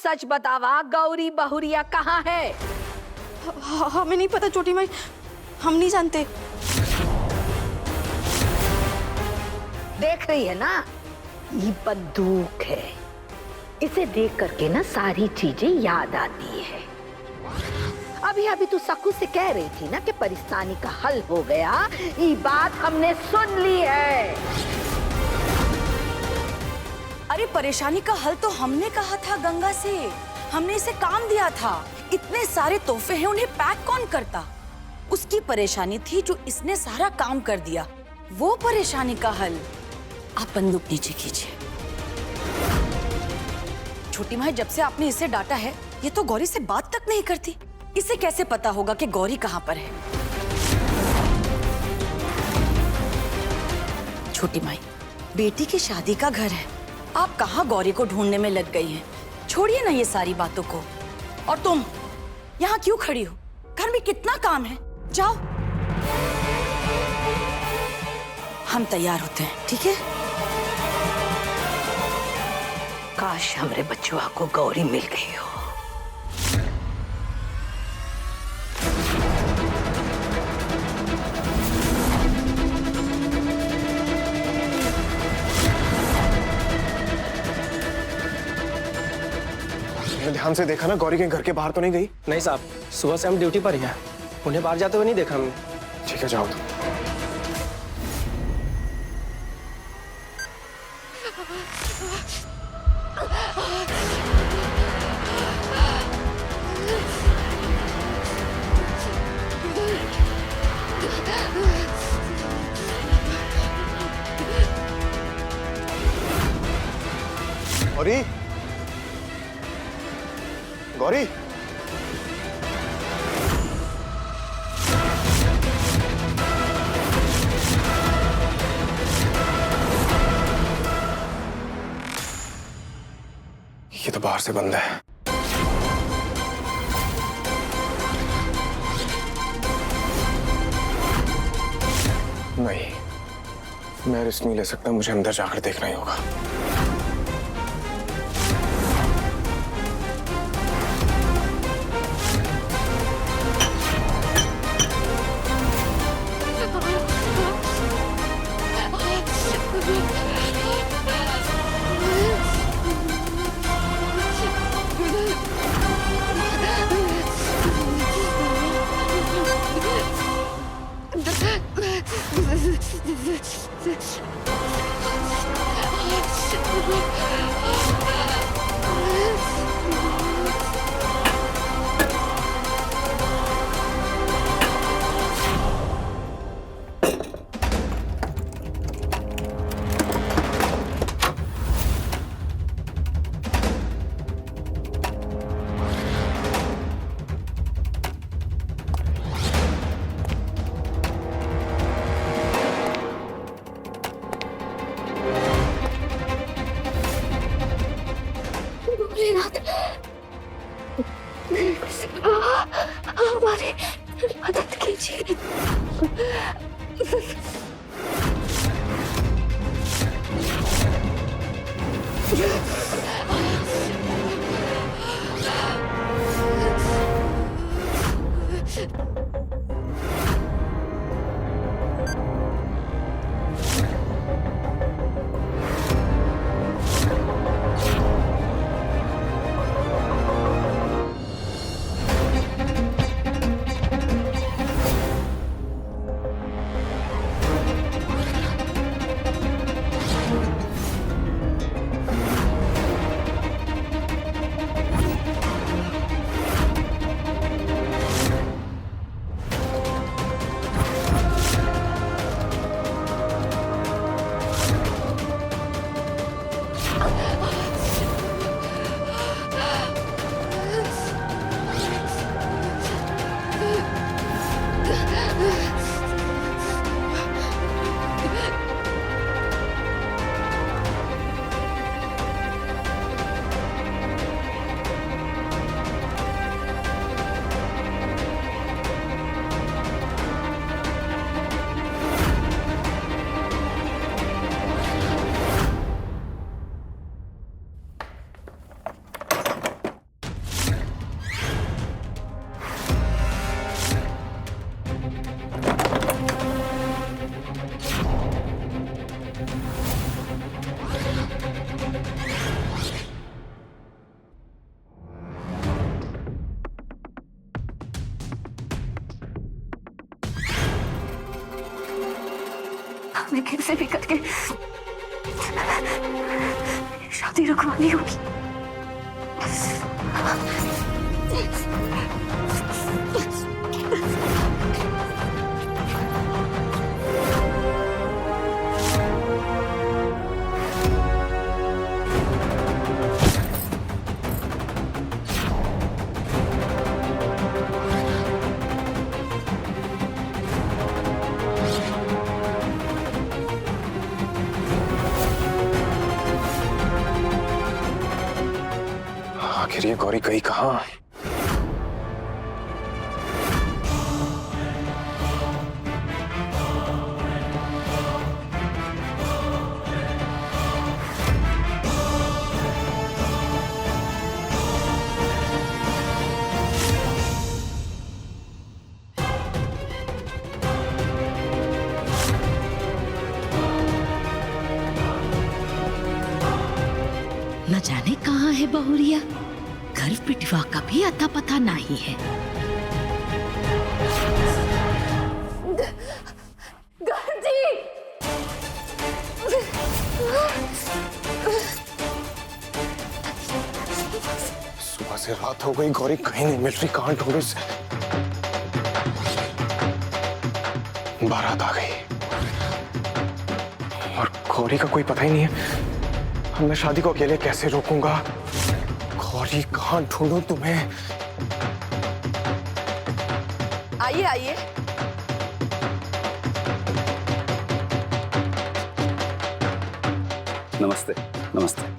सच बतावा, गौरी बहुरिया कहाँ है? हमें नहीं पता छोटी माई, हम नहीं जानते। देख रही है ना, ये बंदूक है। इसे देख करके ना सारी चीजें याद आती है। अभी अभी तू सकू से कह रही थी ना कि परेशानी का हल हो गया। ये बात हमने सुन ली है। अरे परेशानी का हल तो हमने कहा था गंगा से, हमने इसे काम दिया था। इतने सारे तोहफे हैं, उन्हें पैक कौन करता? उसकी परेशानी थी जो इसने सारा काम कर दिया, वो परेशानी का हल। आप बंदूक नीचे कीजिए। छोटी माँ, जब से आपने इसे डांटा है, ये तो गौरी से बात तक नहीं करती। इसे कैसे पता होगा कि गौरी कहाँ पर है? छोटी माई, बेटी की शादी का घर है, आप कहाँ गौरी को ढूंढने में लग गई हैं? छोड़िए ना ये सारी बातों को। और तुम यहाँ क्यों खड़ी हो? घर में कितना काम है, जाओ। हम तैयार होते हैं, ठीक है? काश हमरे बच्चों को गौरी मिल गई हो। ध्यान से देखा ना, गौरी के घर के बाहर तो नहीं गई? नहीं साहब, सुबह से हम ड्यूटी पर ही हैं, उन्हें बाहर जाते हुए नहीं देखा हमने। ठीक है, जाओ तुम। गौरी, गौरी, ये तो बाहर से बंद है। नहीं, मैं रिस्क नहीं ले सकता, मुझे अंदर जाकर देखना ही होगा। हमारी मदद कीजिए। से भी करके शादी रुकवानी होगी। आखिर ये गौरी गई कहाँ? न जाने कहाँ है बहुरिया, घर पिटवा का भी अता पता नहीं है। सुबह से रात हो गई, गौरी कहीं नहीं मिल रही, कहाँ ढूंढूं इसे? बारात आ गई और गौरी का कोई पता ही नहीं है। अब मैं शादी को अकेले कैसे रोकूंगा? गौरी कहाँ ढूंढूं तुम्हें? आइए आइए। नमस्ते। नमस्ते।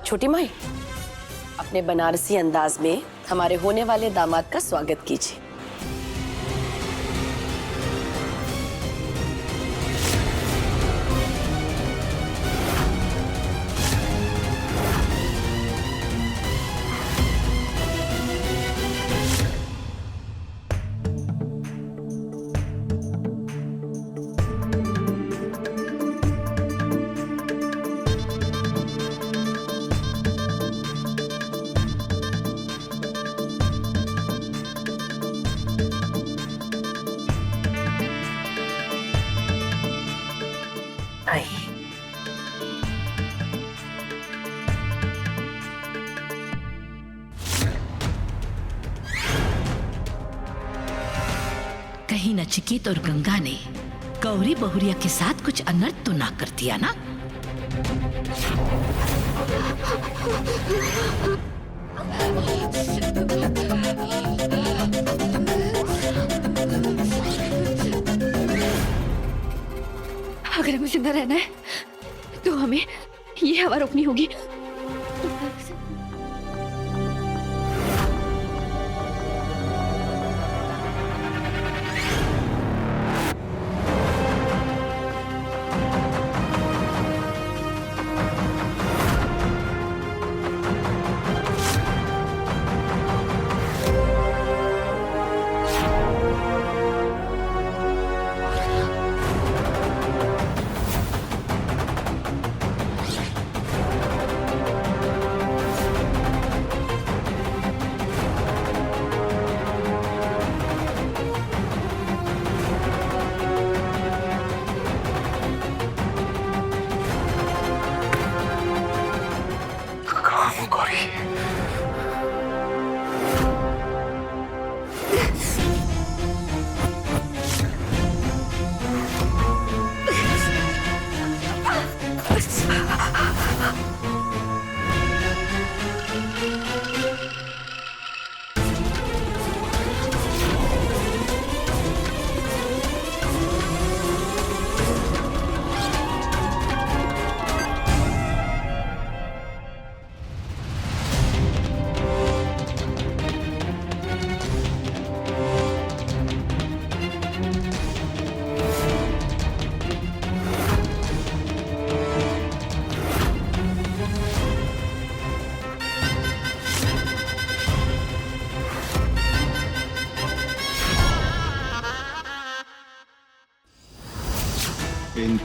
छोटी माई, अपने बनारसी अंदाज में हमारे होने वाले दामाद का स्वागत कीजिए। कहीं नचिकेत और गंगा ने गौरी बहुरिया के साथ कुछ अनर्थ तो ना कर दिया ना? अगर हमें जिंदा रहना है तो हमें ये हवा रोकनी होगी।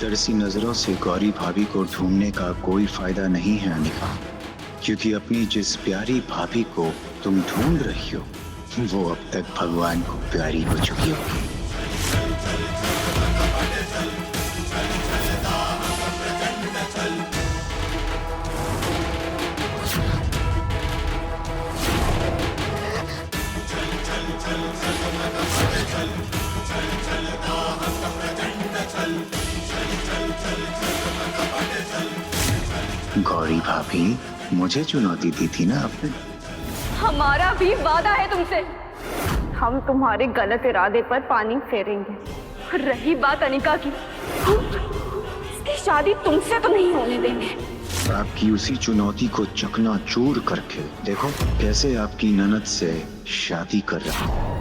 तरसी नजरों से गौरी भाभी को ढूंढने का कोई फायदा नहीं है अनिका, क्योंकि अपनी जिस प्यारी भाभी को तुम ढूंढ रही हो वो अब तक भगवान को प्यारी हो चुकी होगी। गौरी भाभी, मुझे चुनौती दी थी ना आपने। हमारा भी वादा है तुमसे, हम तुम्हारे गलत इरादे पर पानी फेरेंगे। और रही बात अनिका की, इसकी शादी तुमसे तो नहीं होने देंगे। आपकी उसी चुनौती को चकनाचूर करके देखो कैसे आपकी ननद से शादी कर रहा हूं।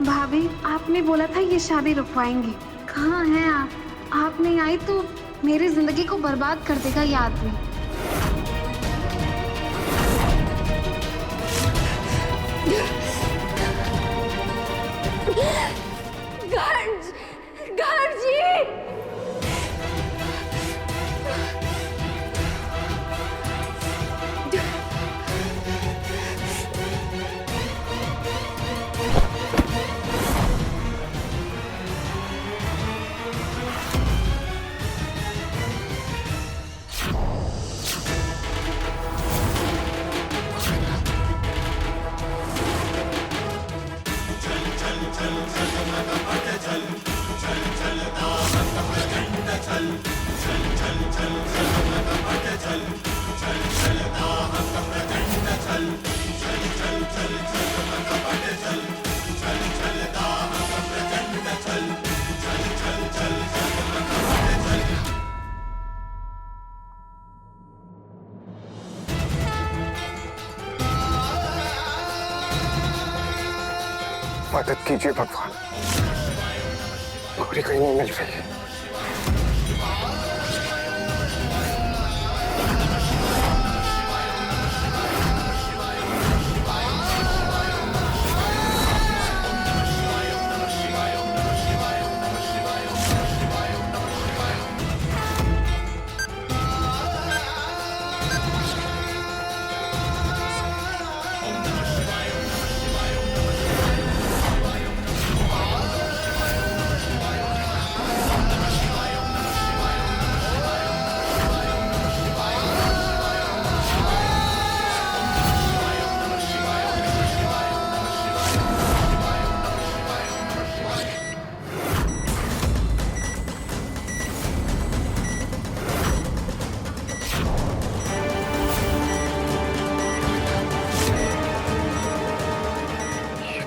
भाभी, आपने बोला था ये शादी रुकवाएंगे। कहाँ हैं आप? आप नहीं आई तो मेरी जिंदगी को बर्बाद कर देगा ये आदमी। गर्ज जी, मदद कीजिए भगवान, गौरी कहीं नहीं मिल रही है।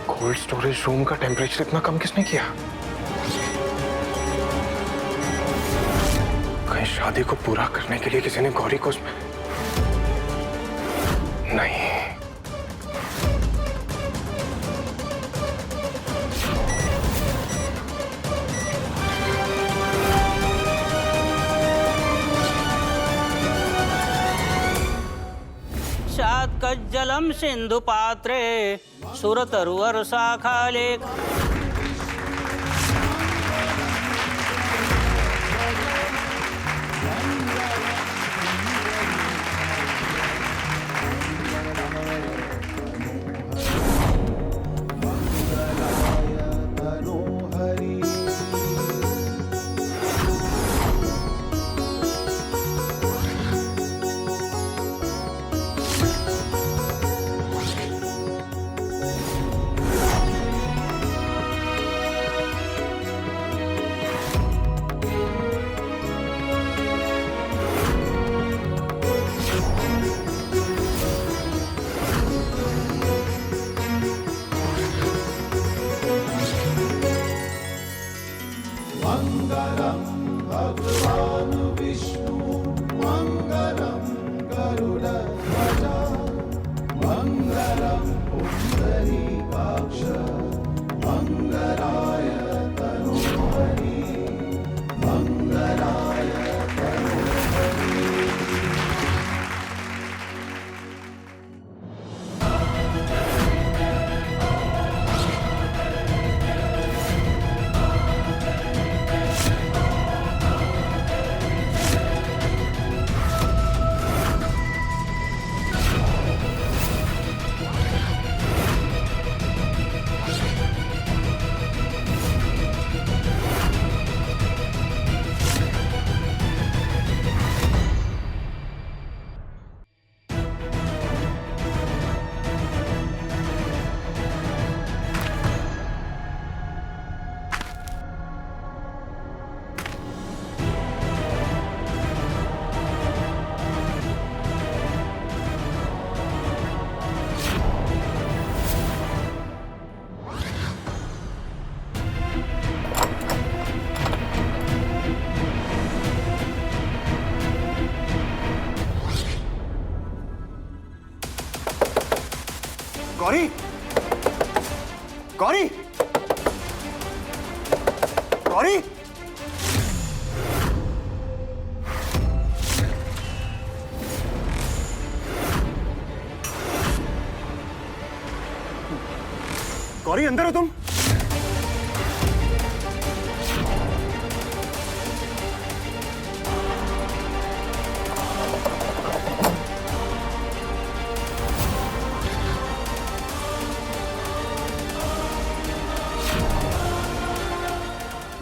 कोल्ड स्टोरेज रूम का टेम्परेचर इतना कम किसने किया? कहीं शादी को पूरा करने के लिए किसी ने गौरी को नहीं। शात्कज्जलं सिन्धुपात्रे सुरतरुवर्षाखालेख। गौरी, गौरी, गौरी, गौरी अंदर हो तुम?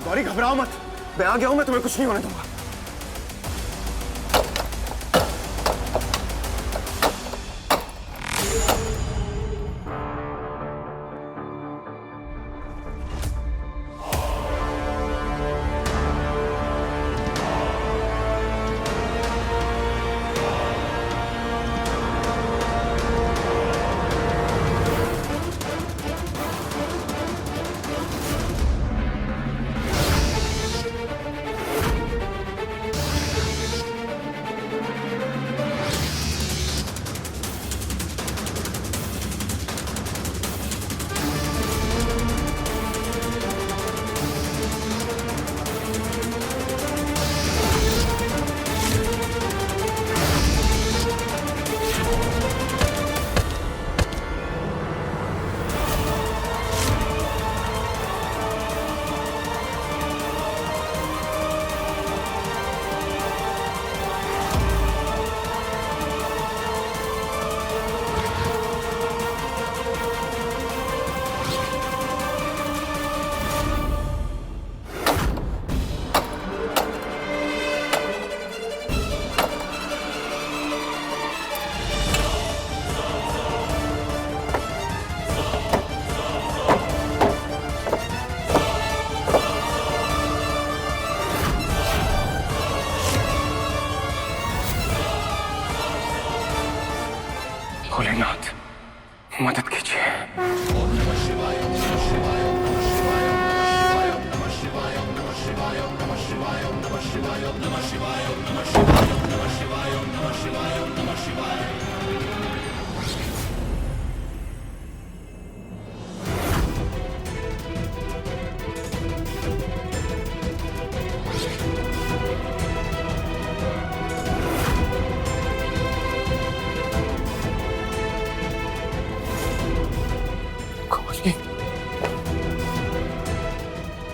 गौरी घबराओ मत, मैं आ गया हूं, मैं तुम्हें कुछ नहीं होने दूंगा। भोलेनाथ मदद कीजिए।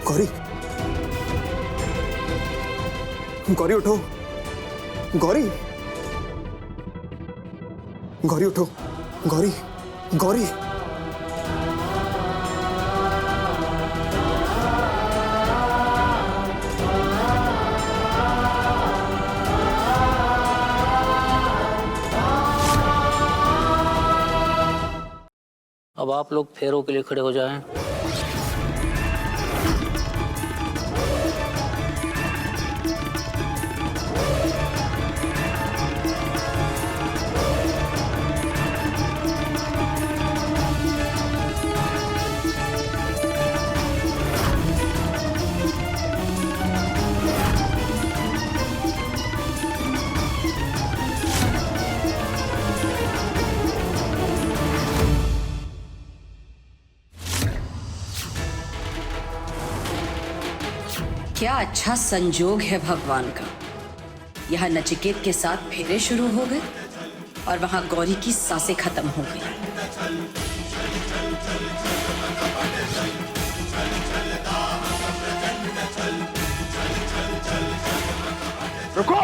गौरी, गौरी उठो, गौरी, गौरी उठो, गौरी, गौरी। अब आप लोग फेरों के लिए खड़े हो जाएं। क्या अच्छा संजोग है भगवान का। यहाँ नचिकेत के साथ फेरे शुरू हो गए और वहां गौरी की सांसें खत्म हो गई। रुको।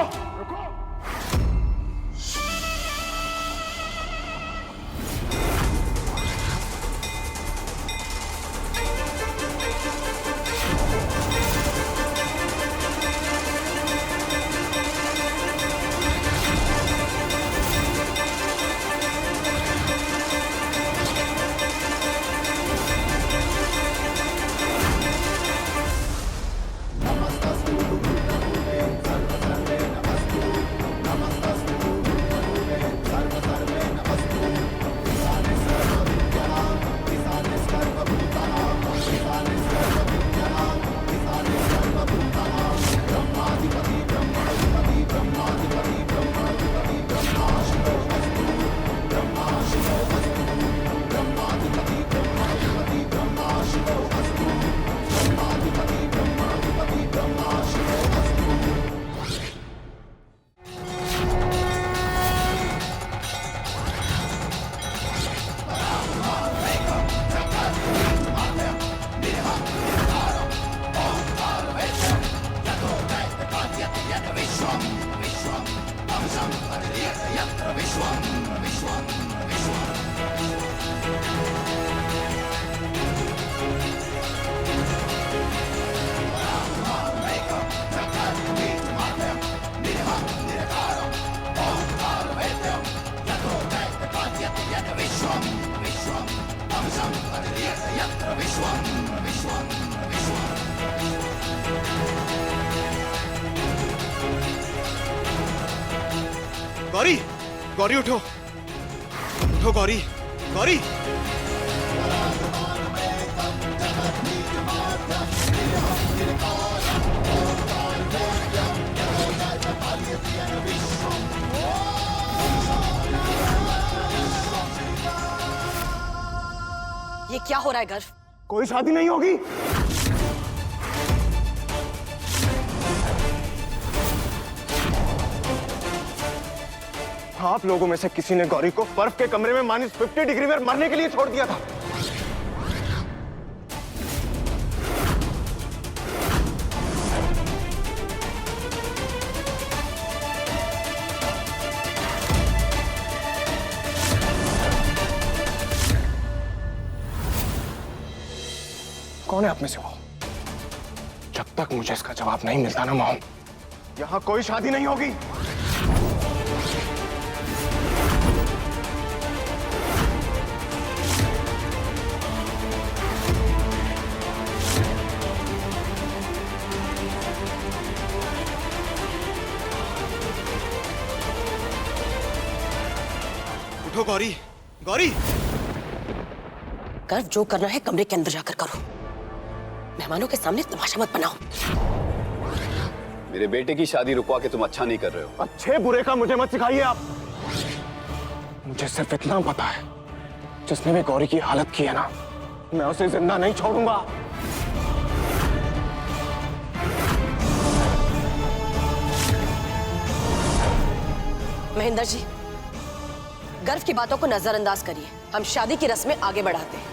गौरी, गौरी उठो, उठो गौरी, गौरी। ये क्या हो रहा है गर्व? कोई शादी नहीं होगी। आप लोगों में से किसी ने गौरी को बर्फ के कमरे में -50 डिग्री में मरने के लिए छोड़ दिया था। कौन है आप में से वो? जब तक मुझे इसका जवाब नहीं मिलता ना मॉम, यहां कोई शादी नहीं होगी। उठो गौरी, गौरी। गर्व, जो करना है कमरे के अंदर जाकर करो। मेहमानों के सामने तमाशा मत बनाओ। मेरे बेटे की शादी रुकवा के तुम अच्छा नहीं कर रहे हो। अच्छे बुरे का मुझे मत सिखाइए आप। मुझे सिर्फ इतना पता है, जिसने भी गौरी की हालत की है ना, मैं उसे जिंदा नहीं छोड़ूंगा। महेंद्र जी, गर्व की बातों को नजरअंदाज करिए। हम शादी की रस्में आगे बढ़ाते हैं।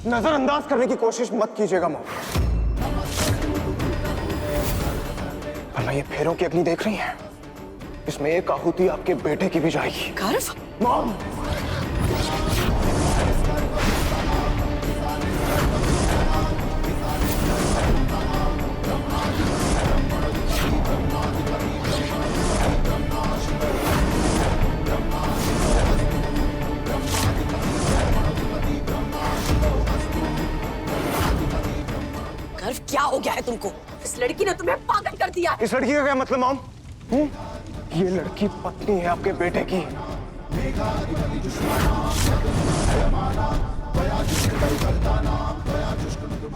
नजरअंदाज करने की कोशिश मत कीजिएगा मॉम। वरना ये फेरों की अग्नि देख रही हैं, इसमें एक आहुति आपके बेटे की भी जाएगी। गर्व, मॉम। गर्व, क्या हो गया है तुमको? इस लड़की ने तुम्हें पागल कर दिया है। इस लड़की का क्या मतलब मॉम? ये लड़की पत्नी है आपके बेटे की।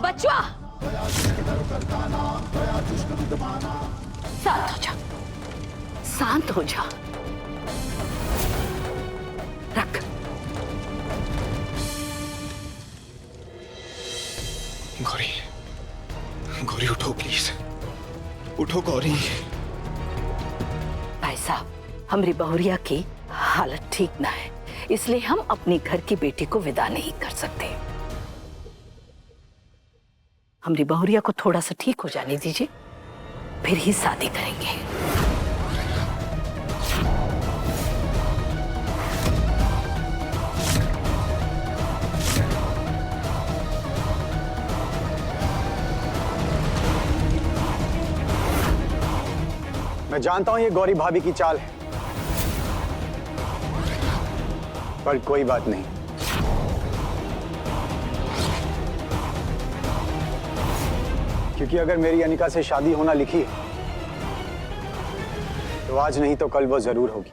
बचवा, शांत हो जा, शांत हो जा। रख। गौरी, गौरी उठो प्लीज, उठो गौरी। भाई साहब, हमारी बहुरिया की हालत ठीक ना है, इसलिए हम अपनी घर की बेटी को विदा नहीं कर सकते। हमारी बहुरिया को थोड़ा सा ठीक हो जाने दीजिए, फिर ही शादी करेंगे। मैं जानता हूं ये गौरी भाभी की चाल है, पर कोई बात नहीं। क्योंकि अगर मेरी अनिका से शादी होना लिखी है तो आज नहीं तो कल वो जरूर होगी।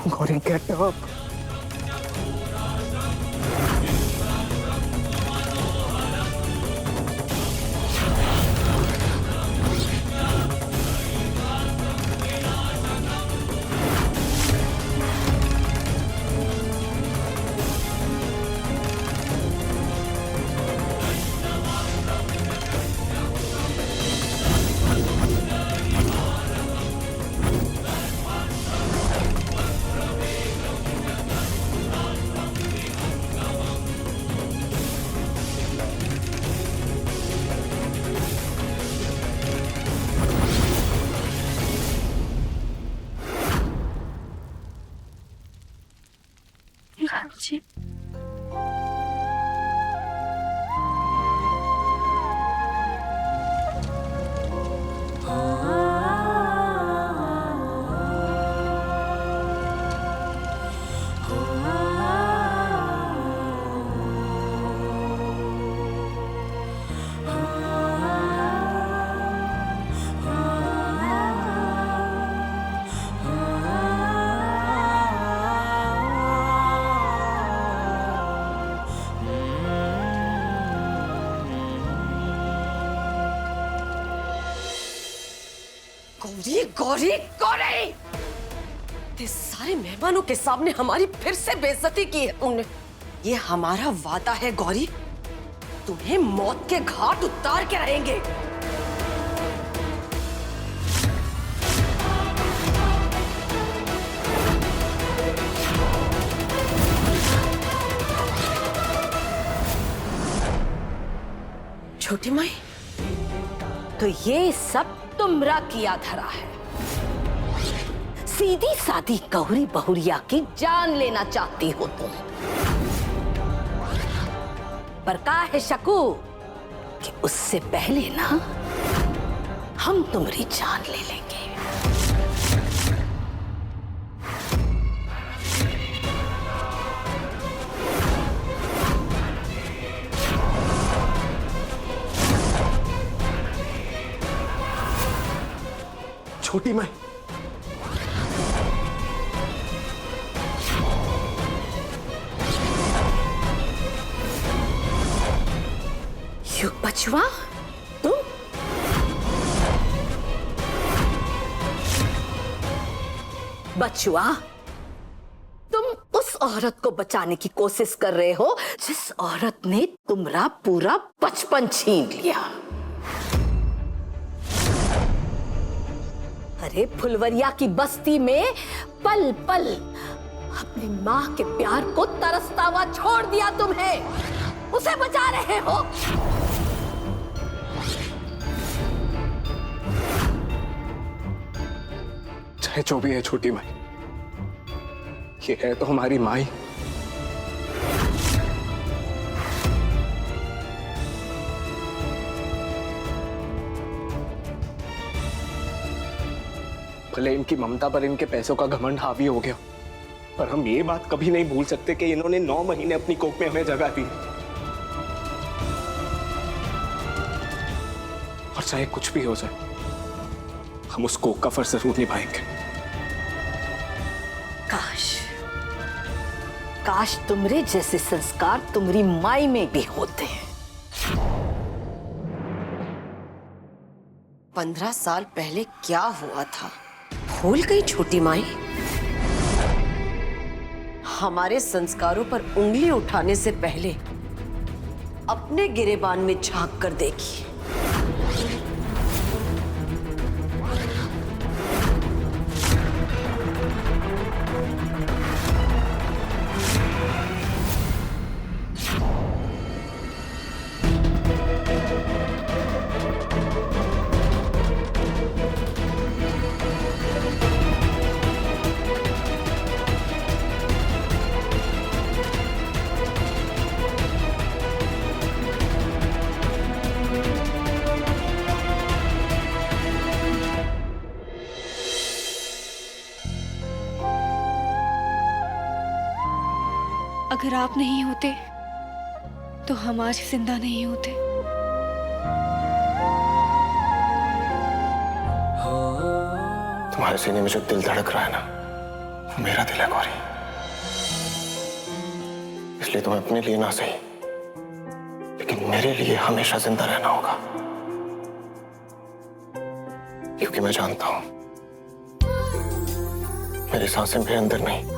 Gauri get up. जी गौरी गौरी गौरी, ते सारे मेहमानों के सामने हमारी फिर से बेइज्जती की है तुमने। ये हमारा वादा है गौरी, तुम्हें मौत के घाट उतार के रहेंगे। छोटी माई, तो ये सब तुमरा किया धरा है। सीधी सादी गौरी बहुरिया की जान लेना चाहती हो तुम, पर का है शकू कि उससे पहले ना हम तुम्हारी जान ले लेंगे। छोटी माई, यू बचवा, तुम बचवा, तुम उस औरत को बचाने की कोशिश कर रहे हो जिस औरत ने तुम्हारा पूरा बचपन छीन लिया। अरे फुलवरिया की बस्ती में पल पल अपनी माँ के प्यार को तरसता हुआ छोड़ दिया तुम्हें, उसे बचा रहे हो। चाहे जो भी है छोटी माई, ये है तो हमारी माई। भले इनकी ममता पर इनके पैसों का घमंड हावी हो गया, पर हम ये बात कभी नहीं भूल सकते कि इन्होंने 9 महीने अपनी कोख में हमें जगह दी। और चाहे कुछ भी हो जाए, हम उस कोख का फर्ज जरूर निभाएंगे। काश तुमरे जैसे संस्कार तुम्हारी माई में भी होते हैं। 15 साल पहले क्या हुआ था भूल गई छोटी माई? हमारे संस्कारों पर उंगली उठाने से पहले अपने गिरेबान में झांक कर देखिए। अगर आप नहीं होते तो हम आज जिंदा नहीं होते। तुम्हारे सीने में जो दिल धड़क रहा है ना, वो मेरा दिल है गौरी। इसलिए तुम्हें अपने लिए ना सही, लेकिन मेरे लिए हमेशा जिंदा रहना होगा। क्योंकि मैं जानता हूं मेरी सांसें मेरे अंदर नहीं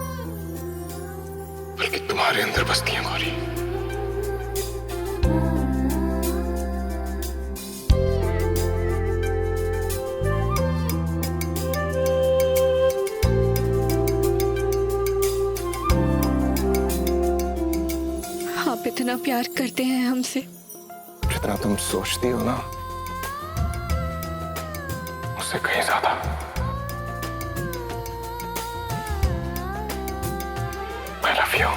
बल्कि तुम्हारे अंदर बसती हैं गौरी। आप इतना प्यार करते हैं हमसे, जितना तुम सोचती हो ना, उससे कहीं ज्यादा। I love you.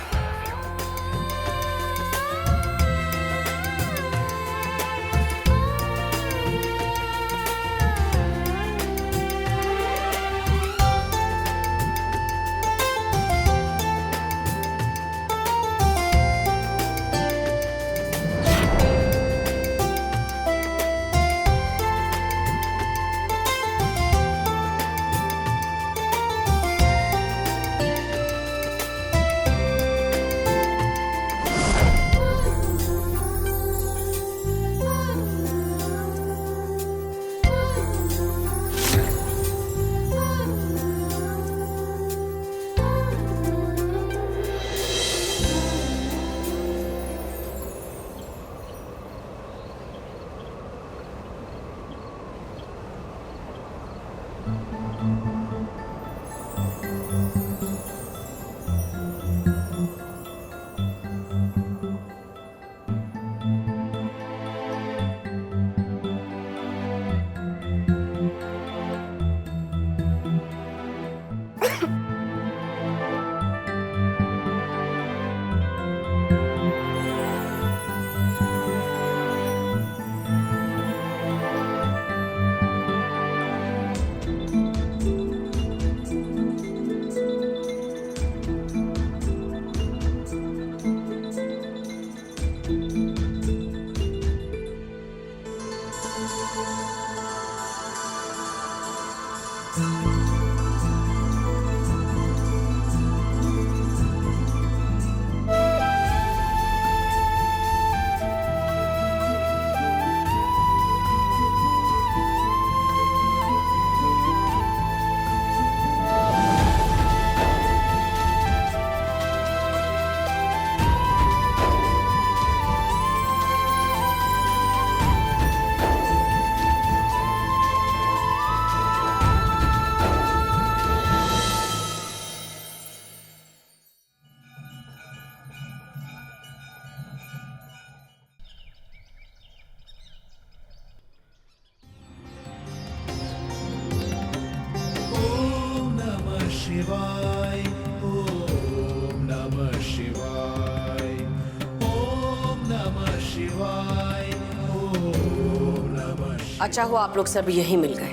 अच्छा हुआ आप लोग सब यहीं मिल गए।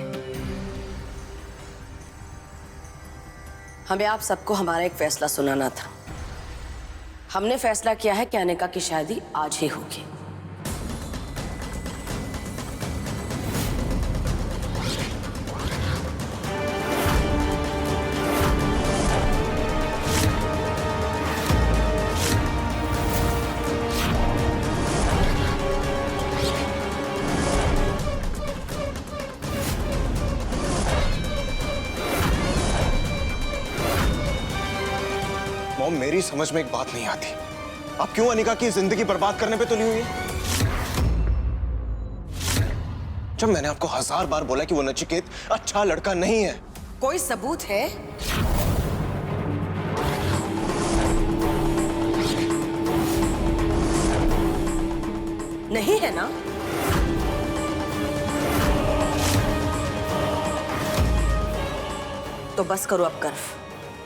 हमें आप सबको हमारा एक फैसला सुनाना था। हमने फैसला किया है कि अनिका की शादी आज ही होगी। मॉम, मेरी समझ में एक बात नहीं आती, आप क्यों अनिका की जिंदगी बर्बाद करने पे तुली हुई है? जब मैंने आपको 1000 बार बोला कि वो नचिकेत अच्छा लड़का नहीं है। कोई सबूत है? नहीं है ना? तो बस करो अब कर्फ।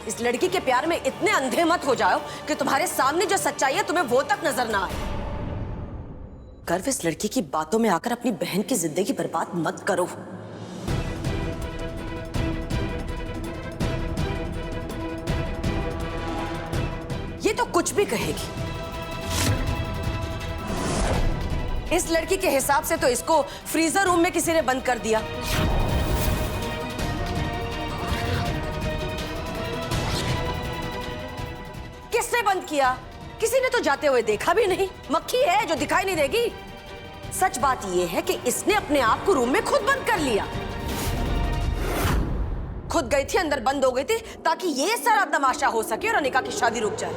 इस लड़की के प्यार में इतने अंधे मत हो जाओ कि तुम्हारे सामने जो सच्चाई है तुम्हें वो तक नजर ना आए। गर्व, इस लड़की की बातों में आकर अपनी बहन की जिंदगी बर्बाद मत करो। ये तो कुछ भी कहेगी। इस लड़की के हिसाब से तो इसको फ्रीजर रूम में किसी ने बंद कर दिया। किसने बंद किया? किसी ने तो जाते हुए देखा भी नहीं। मक्खी है जो दिखाई नहीं देगी। सच बात यह है कि इसने अपने आप को रूम में खुद बंद कर लिया। खुद गई थी, अंदर बंद हो गई थी ताकि ये सारा तमाशा हो सके और अनिका की शादी रुक जाए।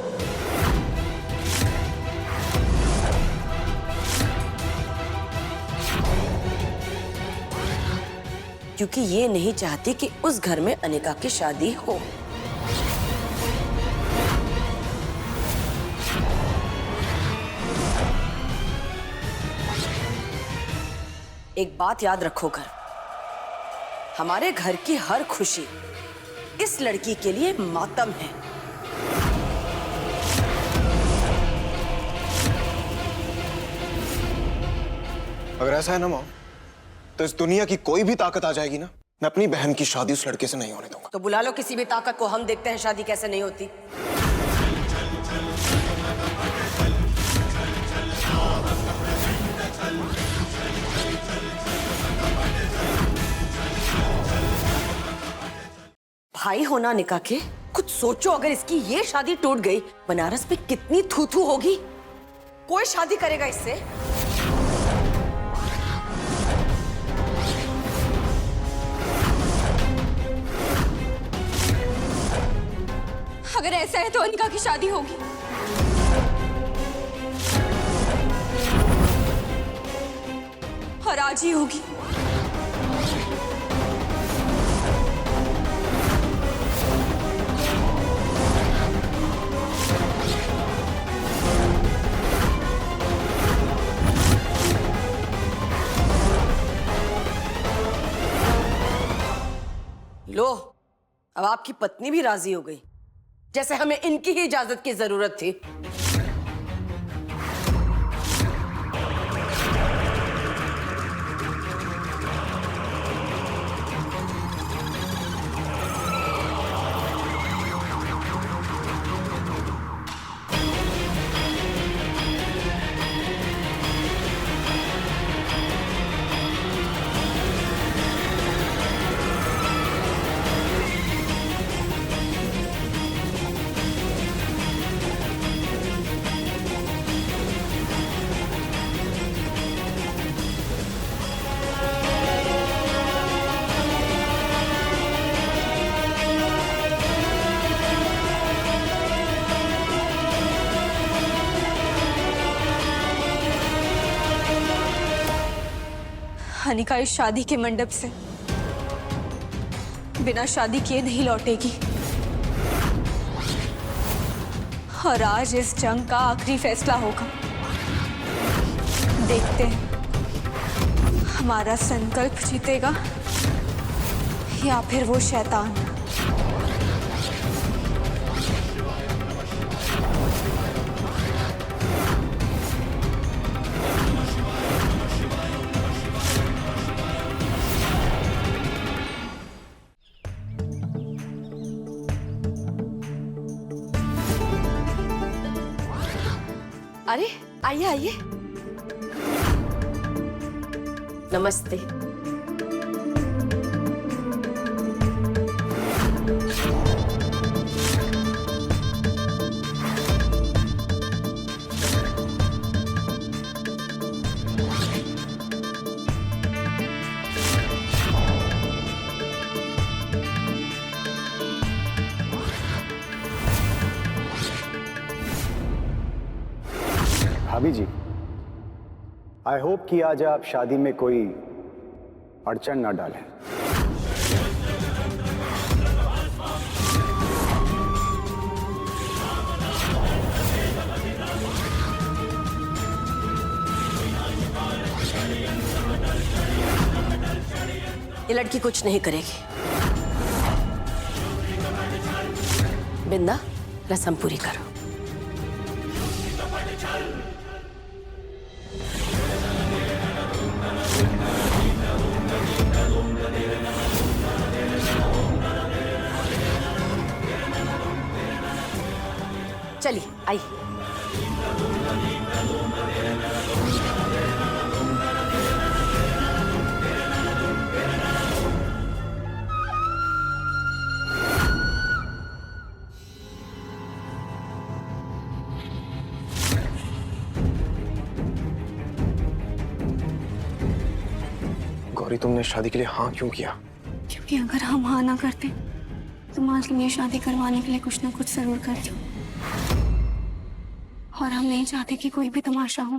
क्योंकि ये नहीं चाहती कि उस घर में अनिका की शादी हो। एक बात याद रखो घर, हमारे घर की हर खुशी इस लड़की के लिए मातम है। अगर ऐसा है ना मॉम, तो इस दुनिया की कोई भी ताकत आ जाएगी ना, मैं अपनी बहन की शादी उस लड़के से नहीं होने दूंगा। तो बुला लो किसी भी ताकत को, हम देखते हैं शादी कैसे नहीं होती। भाई होना अनिका के, कुछ सोचो, अगर इसकी ये शादी टूट गई, बनारस में कितनी थू-थू होगी। कोई शादी करेगा इससे? अगर ऐसा है तो अनिका की शादी होगी। और आज ही होगी। लो, अब आपकी पत्नी भी राजी हो गई, जैसे हमें इनकी ही इजाजत की जरूरत थी। अनिका इस शादी के मंडप से बिना शादी किए नहीं लौटेगी। और आज इस जंग का आखिरी फैसला होगा। देखते हैं हमारा संकल्प जीतेगा या फिर वो शैतान। अरे आइए आइए। नमस्ते। भाभी जी, आई होप कि आज आप शादी में कोई अड़चन ना डालें। ये लड़की कुछ नहीं करेगी। बिंदा, रस्म पूरी करो। चलिए आइए। गौरी, तुमने शादी के लिए हाँ क्यों किया? क्योंकि अगर हम हाँ ना करते तो मासूम ये शादी करवाने के लिए कुछ ना कुछ जरूर करती। और हम नहीं चाहते कि कोई भी तमाशा हो।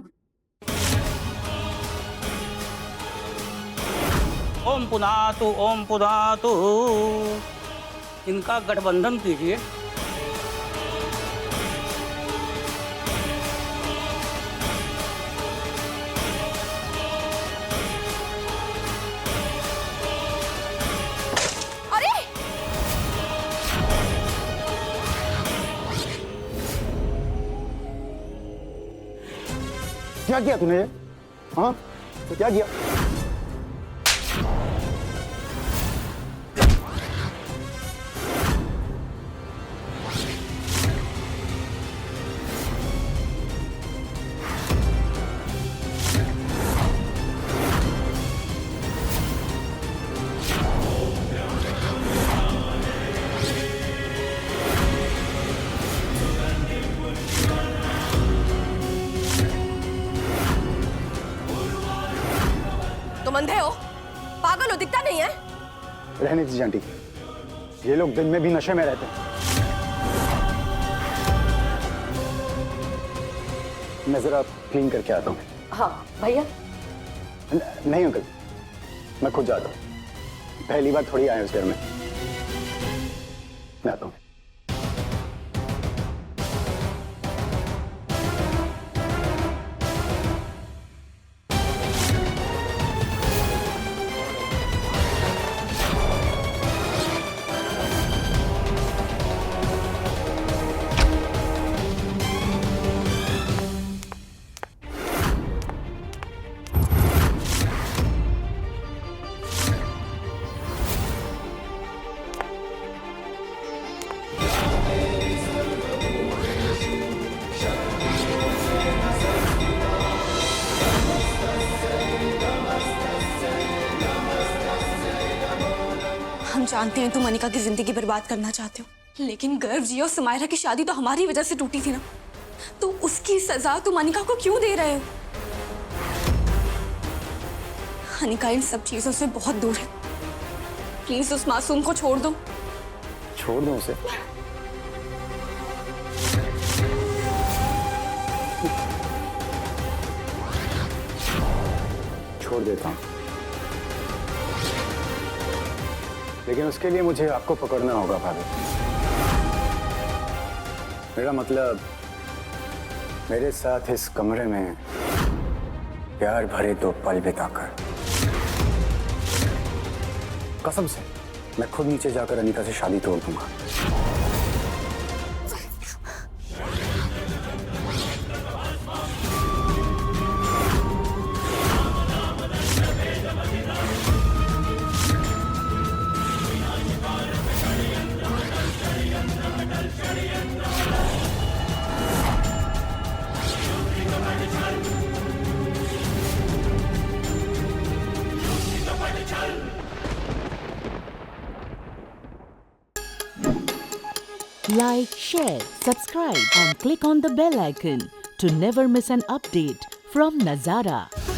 ओम पुनातु इनका गठबंधन कीजिए। क्या किया तूने? हाँ, तो क्या किया? तुम अंधे हो? पागल हो? दिखता नहीं है? रहने दीजिए आंटी, ये लोग दिन में भी नशे में रहते हैं। मैं जरा क्लीन करके आता हूँ। हाँ भैया। नहीं अंकल, मैं खुद जाता हूँ। पहली बार थोड़ी आए उस घर में। मैं आता हूँ। हम जानते हैं तुम अनिका की जिंदगी बर्बाद करना चाहते हो, लेकिन गर्व जी और सुमायरा की शादी तो हमारी वजह से टूटी थी ना, तो उसकी सजा तुम अनिका को क्यों दे रहे हो? अनिका इन सब चीजों से बहुत दूर है। प्लीज उस मासूम को छोड़ दो। छोड़ दूं उसे? छोड़ देता हूं, लेकिन उसके लिए मुझे आपको पकड़ना होगा भाभी। मेरा मतलब, मेरे साथ इस कमरे में प्यार भरे 2 पल बिताकर, कसम से मैं खुद नीचे जाकर अनिका से शादी तोड़ दूंगा। Like, share, subscribe and click on the bell icon to never miss an update from Nazara.